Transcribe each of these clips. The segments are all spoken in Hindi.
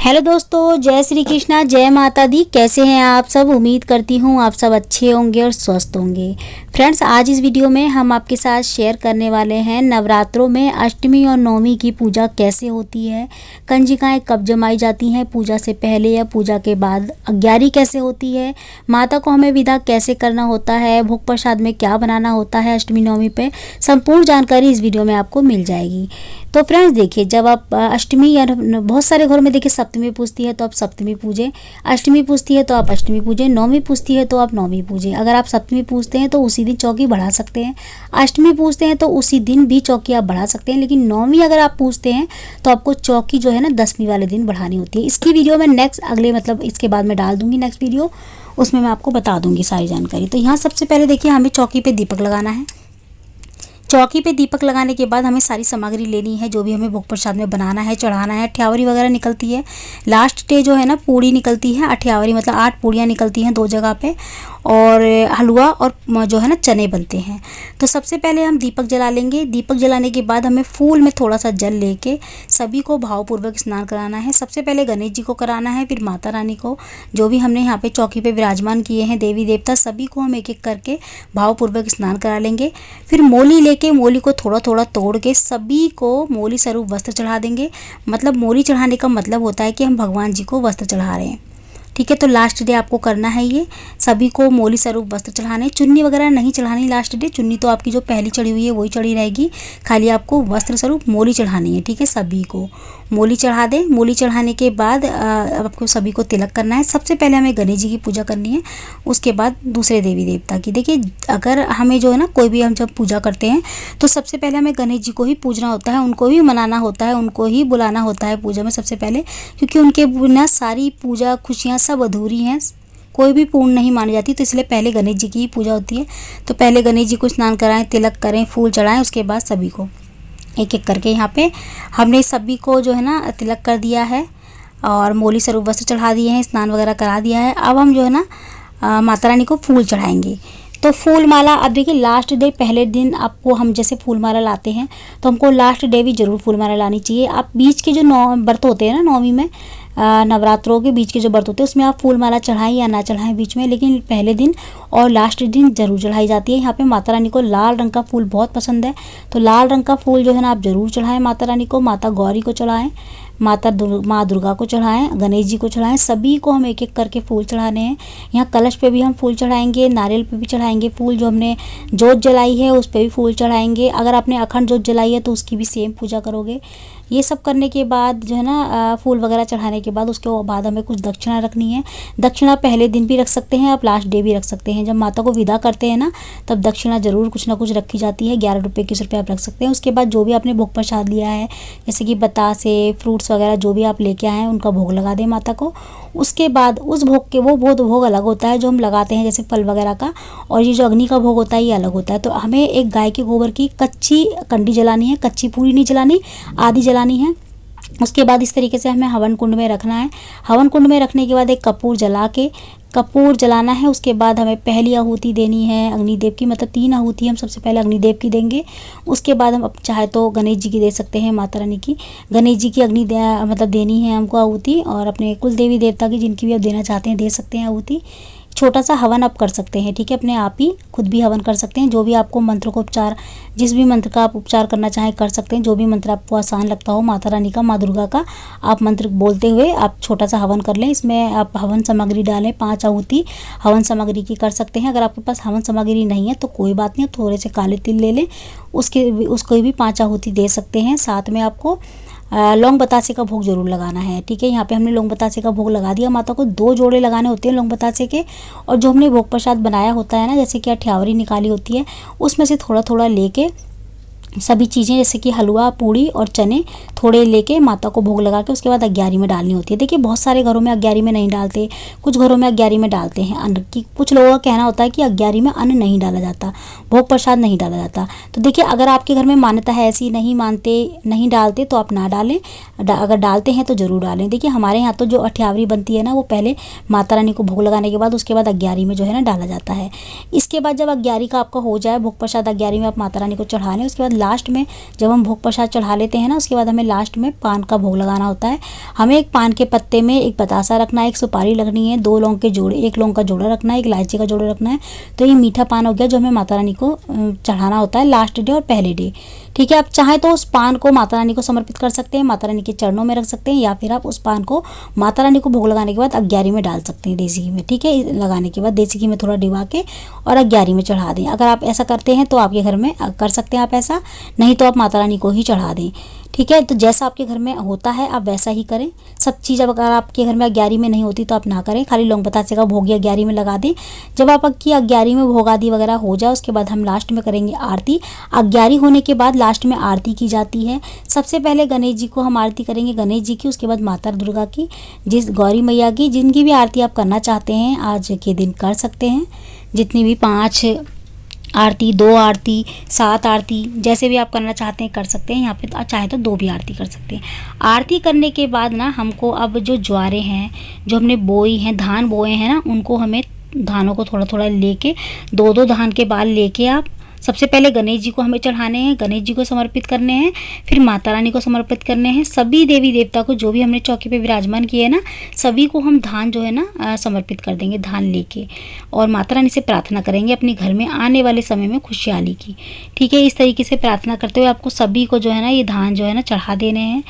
हेलो दोस्तों, जय श्री कृष्णा, जय माता दी। कैसे हैं आप सब? उम्मीद करती हूँ आप सब अच्छे होंगे और स्वस्थ होंगे। फ्रेंड्स, आज इस वीडियो में हम आपके साथ शेयर करने वाले हैं नवरात्रों में अष्टमी और नवमी की पूजा कैसे होती है, कंजिकाएं कब जमाई जाती हैं, पूजा से पहले या पूजा के बाद, अग्यारी कैसे होती है, माता को हमें विदा कैसे करना होता है, भोग प्रसाद में क्या बनाना होता है अष्टमी नवमी पे, संपूर्ण जानकारी इस वीडियो में आपको मिल जाएगी। तो फ्रेंड्स देखिए, जब आप अष्टमी या बहुत सारे घरों में देखिए सप्तमी पूजती है तो आप सप्तमी पूजें, अष्टमी पूजती है तो आप अष्टमी पूजें, नवमी पूजती है तो आप नवमी पूजें। अगर आप सप्तमी पूजते हैं तो उसी दिन चौकी बढ़ा सकते हैं, अष्टमी पूजते हैं तो उसी दिन भी चौकी आप बढ़ा सकते हैं, लेकिन नवमी अगर आप पूजते हैं तो आपको चौकी जो है ना 10वीं वाले दिन बढ़ानी होती है। इसकी वीडियो मैं नेक्स्ट इसके बाद में डाल दूंगी नेक्स्ट वीडियो, उसमें मैं आपको बता दूंगी सारी जानकारी। तो यहाँ सबसे पहले देखिए हमें चौकी पे दीपक लगाना है। चौकी पे दीपक लगाने के बाद हमें सारी सामग्री लेनी है जो भी हमें भोग प्रसाद में बनाना है, चढ़ाना है। अठ्यावरी वगैरह निकलती है, लास्ट डे जो है ना पूड़ी निकलती है, अठ्यावरी मतलब 8 पूड़ियाँ निकलती हैं 2 जगह पे, और हलवा और जो है ना चने बनते हैं। तो सबसे पहले हम दीपक जला लेंगे। दीपक जलाने के बाद हमें फूल में थोड़ा सा जल लेके सभी को भावपूर्वक स्नान कराना है। सबसे पहले गणेश जी को कराना है, फिर माता रानी को, जो भी हमने यहाँ पे चौकी पे विराजमान किए हैं देवी देवता, सभी को हम एक एक करके भावपूर्वक स्नान करा लेंगे। फिर मोली लेके मोली को थोड़ा थोड़ा तोड़ के सभी को मोली स्वरूप वस्त्र चढ़ा देंगे। मतलब मोली चढ़ाने का मतलब होता है कि हम भगवान जी को वस्त्र चढ़ा रहे हैं, ठीक है। तो लास्ट डे आपको करना है ये, सभी को मोली स्वरूप वस्त्र चढ़ाने। चुन्नी वगैरह नहीं चढ़ानी लास्ट डे, चुन्नी तो आपकी जो पहली चढ़ी हुई है वही चढ़ी रहेगी, खाली आपको वस्त्र स्वरूप मोली चढ़ानी है, ठीक है। सभी को मोली चढ़ा दें। मोली चढ़ाने के बाद आपको सभी को तिलक करना है। सबसे पहले हमें गणेश जी की पूजा करनी है, उसके बाद दूसरे देवी देवता की। देखिए, अगर हमें जो है ना कोई भी हम जब पूजा करते हैं तो सबसे पहले हमें गणेश जी को ही पूजना होता है, उनको ही मनाना होता है, उनको ही बुलाना होता है पूजा में सबसे पहले, क्योंकि उनके बिना सारी पूजा खुशियाँ सब अधूरी हैं, कोई भी पूर्ण नहीं मानी जाती। तो इसलिए पहले गणेश जी की ही पूजा होती है। तो पहले गणेश जी को स्नान कराएं, तिलक करें, फूल चढ़ाएं, उसके बाद सभी को एक एक करके यहाँ पे हमने सभी को जो है ना तिलक कर दिया है और मोली स्वरूप वस्त्र चढ़ा दिए हैं, स्नान वगैरह करा दिया है। अब हम जो है ना माता रानी को फूल चढ़ाएंगे। तो फूल माला, अब देखिए लास्ट डे पहले दिन आपको हम जैसे फूल माला लाते हैं तो हमको लास्ट डे भी ज़रूर फूल माला लानी चाहिए। आप बीच के जो व्रत होते हैं ना नवमी में, नवरात्रों के बीच के जो व्रत होते हैं उसमें आप फूल माला चढ़ाएं या ना चढ़ाएं बीच में, लेकिन पहले दिन और लास्ट दिन जरूर चढ़ाई जाती है। यहाँ पे माता रानी को लाल रंग का फूल बहुत पसंद है, तो लाल रंग का फूल जो है ना आप ज़रूर चढ़ाएं माता रानी को। माता गौरी को चढ़ाएं, माँ दुर्गा को चढ़ाएं, गणेश जी को चढ़ाएं, सभी को हम एक एक करके फूल चढ़ाने हैं। यहाँ कलश पे भी हम फूल चढ़ाएंगे, नारियल पे भी चढ़ाएंगे फूल, जो हमने जोत जलाई है उस पर भी फूल चढ़ाएंगे। अगर आपने अखंड जोत जलाई है तो उसकी भी सेम पूजा करोगे। ये सब करने के बाद जो है ना फूल वगैरह चढ़ाने के बाद उसके बाद हमें कुछ दक्षिणा रखनी है। दक्षिणा पहले दिन भी रख सकते हैं, आप लास्ट डे भी रख सकते हैं। जब माता को विदा करते हैं ना तब दक्षिणा ज़रूर कुछ ना कुछ रखी जाती है, 11 रुपये 21 रुपये आप रख सकते हैं। उसके बाद जो भी आपने भोग प्रसाद लिया है, जैसे कि बतासे, फ्रूट्स वगैरह जो भी आप लेके आए हैं उनका भोग लगा दें माता को। उसके बाद उस भोग के वो भोग अलग होता है जो हम लगाते हैं जैसे फल वगैरह का, और ये जो अग्नि का भोग होता है ये अलग होता है। तो हमें एक गाय के गोबर की कच्ची कंडी जलानी है, कच्ची पूरी नहीं जलानी, आधी जलानी है। उसके बाद इस तरीके से हमें हवन कुंड में रखना है। हवन कुंड में रखने के बाद एक कपूर जला के कपूर जलाना है। उसके बाद हमें पहली आहुति देनी है अग्निदेव की, मतलब 3 आहुति हम सबसे पहले अग्निदेव की देंगे। उसके बाद हम चाहे तो गणेश जी की दे सकते हैं, माता रानी की, गणेश जी की मतलब देनी है हमको आहुति, और अपने कुल देवी देवता की जिनकी भी आप देना चाहते हैं दे सकते हैं आहुति। छोटा सा हवन आप कर सकते हैं, ठीक है, अपने आप ही खुद भी हवन कर सकते हैं। जो भी आपको मंत्र को उपचार, जिस भी मंत्र का आप उपचार करना चाहें कर सकते हैं, जो भी मंत्र आपको आसान लगता हो माता रानी का, माँ दुर्गा का, आप मंत्र बोलते हुए आप छोटा सा हवन कर लें। इसमें आप हवन सामग्री डालें, 5 आहुति हवन सामग्री की कर सकते हैं। अगर आपके पास हवन सामग्री नहीं है तो कोई बात नहीं, थोड़े से काले तिल ले लें, उसको भी 5 आहुति दे सकते हैं। साथ में आपको लौंग बतासे का भोग जरूर लगाना है, ठीक है। यहाँ पे हमने लौंग बतासे का भोग लगा दिया। माता को 2 जोड़े लगाने होते हैं लौंग बतासे के, और जो हमने भोग प्रसाद बनाया होता है ना, जैसे कि अठ्यावरी निकाली होती है, उसमें से थोड़ा थोड़ा लेके सभी चीज़ें जैसे कि हलवा, पूड़ी और चने थोड़े लेके माता को भोग लगा के उसके बाद अग्यारी में डालनी होती है। देखिए बहुत सारे घरों में अग्यारी में नहीं डालते, कुछ घरों में अग्यारी में डालते हैं अन्न की। कुछ लोगों का कहना होता है कि अग्यारी में अन्न नहीं डाला जाता, भोग प्रसाद नहीं डाला जाता। तो देखिए अगर आपके घर में मान्यता है ऐसी, नहीं मानते, नहीं डालते, तो आप ना डालें। अगर डालते हैं तो ज़रूर डालें। देखिए हमारे यहाँ तो जो अठ्यावरी बनती है ना वो पहले माता रानी को भोग लगाने के बाद उसके बाद अग्यारी में जो है ना डाला जाता है। इसके बाद जब अग्यारी का आपका हो जाए भोग प्रसाद, अग्यारी में आप माता रानी को चढ़ा लें, उसके बाद लास्ट में जब हम भोग प्रसाद चढ़ा लेते हैं ना, उसके बाद हमें लास्ट में पान का भोग लगाना होता है। हमें एक पान के पत्ते में एक बतासा रखना है, एक सुपारी लगनी है, 2 लौंग के जोड़े, 1 लौंग का जोड़ा रखना है, 1 इलायची का जोड़ा रखना है। तो ये मीठा पान हो गया जो हमें माता रानी को चढ़ाना होता है लास्ट डे और पहले डे। ठीक है, आप चाहें तो उस पान को माता रानी को समर्पित कर सकते हैं, माता रानी के चरणों में रख सकते हैं, या फिर आप उस पान को माता रानी को भोग लगाने के बाद अग्यारी में डाल सकते हैं, देसी घी में। ठीक है, लगाने के बाद देसी घी में थोड़ा डिबा के और अग्यारी में चढ़ा दें। अगर आप ऐसा करते हैं तो आपके घर में कर सकते हैं आप ऐसा, नहीं तो आप माता रानी को ही चढ़ा दें। ठीक है, तो जैसा आपके घर में होता है आप वैसा ही करें। सब चीज़ अब अगर आपके घर में अग्यारी में नहीं होती तो आप ना करें, खाली लौंग बतासे का भोग अग्यारी में लगा दें। जब आपकी अग्यारी में भोग आदि वगैरह हो जाए उसके बाद हम लास्ट में करेंगे आरती। अग्यारी होने के बाद लास्ट में आरती की जाती है। सबसे पहले गणेश जी को हम आरती करेंगे, गणेश जी की, उसके बाद माता दुर्गा की, जिस गौरी मैया की, जिनकी भी आरती आप करना चाहते हैं आज के दिन कर सकते हैं। जितनी भी 5 आरती, 2 आरती, 7 आरती, जैसे भी आप करना चाहते हैं कर सकते हैं। यहाँ पे तो चाहे तो 2 भी आरती कर सकते हैं। आरती करने के बाद ना हमको अब जो ज्वारे हैं जो हमने बोई हैं, धान बोए हैं ना, उनको हमें धानों को थोड़ा थोड़ा लेके 2-2 धान के बाल लेके आप सबसे पहले गणेश जी को हमें चढ़ाने हैं, गणेश जी को समर्पित करने हैं, फिर माता रानी को समर्पित करने हैं। सभी देवी देवता को जो भी हमने चौकी पे विराजमान किए हैं ना, सभी को हम धान जो है ना समर्पित कर देंगे धान लेके, और माता रानी से प्रार्थना करेंगे अपने घर में आने वाले समय में खुशहाली की। ठीक है, इस तरीके से प्रार्थना करते हुए आपको सभी को जो है ना ये धान जो है ना चढ़ा देने हैं।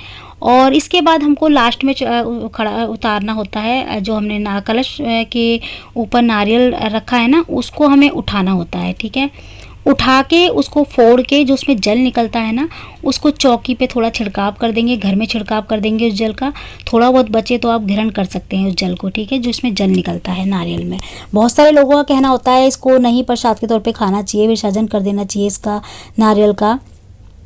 और इसके बाद हमको लास्ट में खड़ा उतारना होता है, जो हमने कलश के ऊपर नारियल रखा है ना, उसको हमें उठाना होता है। ठीक है, उठा के उसको फोड़ के जो उसमें जल निकलता है ना, उसको चौकी पे थोड़ा छिड़काव कर देंगे, घर में छिड़काव कर देंगे उस जल का। थोड़ा बहुत बचे तो आप ग्रहण कर सकते हैं उस जल को। ठीक है, जो इसमें जल निकलता है नारियल में। बहुत सारे लोगों का कहना होता है इसको नहीं प्रसाद के तौर पे खाना चाहिए, विसर्जन कर देना चाहिए इसका, नारियल का।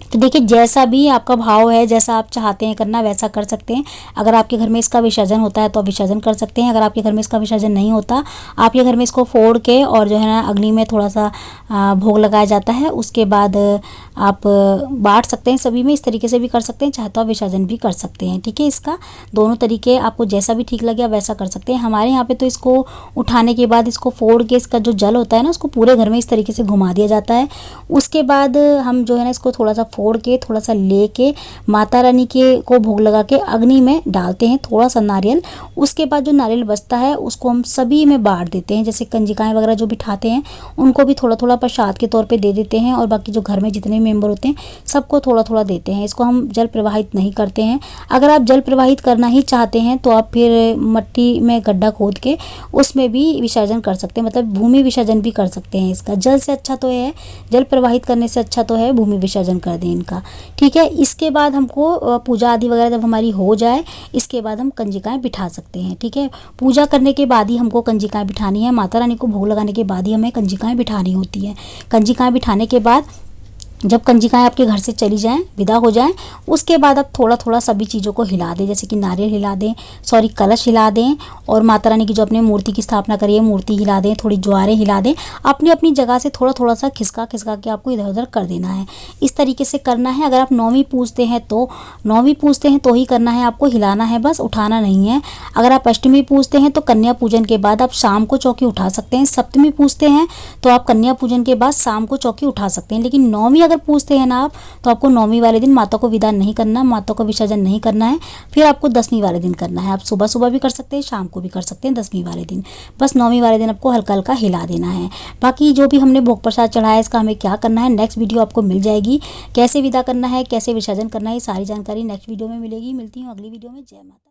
तो देखिए, जैसा भी आपका भाव है, जैसा आप चाहते हैं करना वैसा कर सकते हैं। अगर आपके घर में इसका विसर्जन होता है तो आप विसर्जन कर सकते हैं। अगर आपके घर में इसका विसर्जन नहीं होता, आपके घर में इसको फोड़ के और जो है ना अग्नि में थोड़ा सा भोग लगाया जाता है, उसके बाद आप बांट सकते हैं सभी में। इस तरीके से भी कर सकते हैं, चाहे तो आप विसर्जन भी कर सकते हैं। ठीक है, इसका दोनों तरीके आपको जैसा भी ठीक लगे आप वैसा कर सकते हैं। हमारे यहाँ पे तो इसको उठाने के बाद इसको फोड़ के इसका जो जल होता है ना, उसको पूरे घर में इस तरीके से घुमा दिया जाता है। उसके बाद हम जो है ना इसको थोड़ा सा फोड़ के थोड़ा सा लेके माता रानी के को भोग लगा के अग्नि में डालते हैं, थोड़ा सा नारियल। उसके बाद जो नारियल बचता है उसको हम सभी में बांट देते हैं, जैसे कंजिकाएं वगैरह जो बिठाते हैं उनको भी थोड़ा थोड़ा प्रसाद के तौर पे दे देते हैं, और बाकी जो घर में जितने मेंबर होते हैं सबको थोड़ा थोड़ा देते हैं। इसको हम जल प्रवाहित नहीं करते हैं। अगर आप जल प्रवाहित करना ही चाहते हैं तो आप फिर मट्टी में गड्ढा खोद के उसमें भी विसर्जन कर सकते हैं, मतलब भूमि विसर्जन भी कर सकते हैं इसका। जल से अच्छा तो है, जल प्रवाहित करने से अच्छा तो है भूमि विसर्जन कर दें इनका। ठीक है, इसके बाद हमको पूजा आदि वगैरह जब हमारी हो जाए, इसके बाद हम कंजिकाएं बिठा सकते हैं। ठीक है, पूजा करने के बाद ही हमको कंजिकाएं बिठानी है, माता रानी को भोग लगाने के बाद ही हमें कंजिकाएं बिठानी होती है। कंजिकाएं बिठाने के बाद जब कंजिकाएं आपके घर से चली जाएं, विदा हो जाएं, उसके बाद आप थोड़ा थोड़ा सभी चीज़ों को हिला दें, जैसे कि नारियल हिला दें, कलश हिला दें, और माता रानी की जो अपने मूर्ति की स्थापना करी है मूर्ति हिला दें, थोड़ी ज्वारें हिला दें। अपनी अपनी जगह से थोड़ा थोड़ा सा खिसका खिसका के आपको इधर उधर कर देना है। इस तरीके से करना है। अगर आप नौवीं पूजते हैं तो ही करना है, आपको हिलाना है बस, उठाना नहीं है। अगर आप अष्टमी पूजते हैं तो कन्या पूजन के बाद आप शाम को चौकी उठा सकते हैं। सप्तमी पूजते हैं तो आप कन्या पूजन के बाद शाम को चौकी उठा सकते हैं। लेकिन नौवीं अगर पूजते हैं ना आप, तो आपको 9वीं वाले दिन माता को विदा नहीं करना, माता को विसर्जन नहीं करना है। फिर आपको 10वीं वाले दिन करना है। आप सुबह सुबह भी कर सकते हैं, शाम को भी कर सकते हैं 10वीं वाले दिन। बस 9वीं वाले दिन आपको हल्का हल्का हिला देना है। बाकी जो भी हमने भोग प्रसाद चढ़ाया है इसका हमें क्या करना है, नेक्स्ट वीडियो आपको मिल जाएगी। कैसे विदा करना है, कैसे विसर्जन करना है, ये सारी जानकारी नेक्स्ट वीडियो में मिलेगी। मिलती हूँ अगली वीडियो में। जय माता।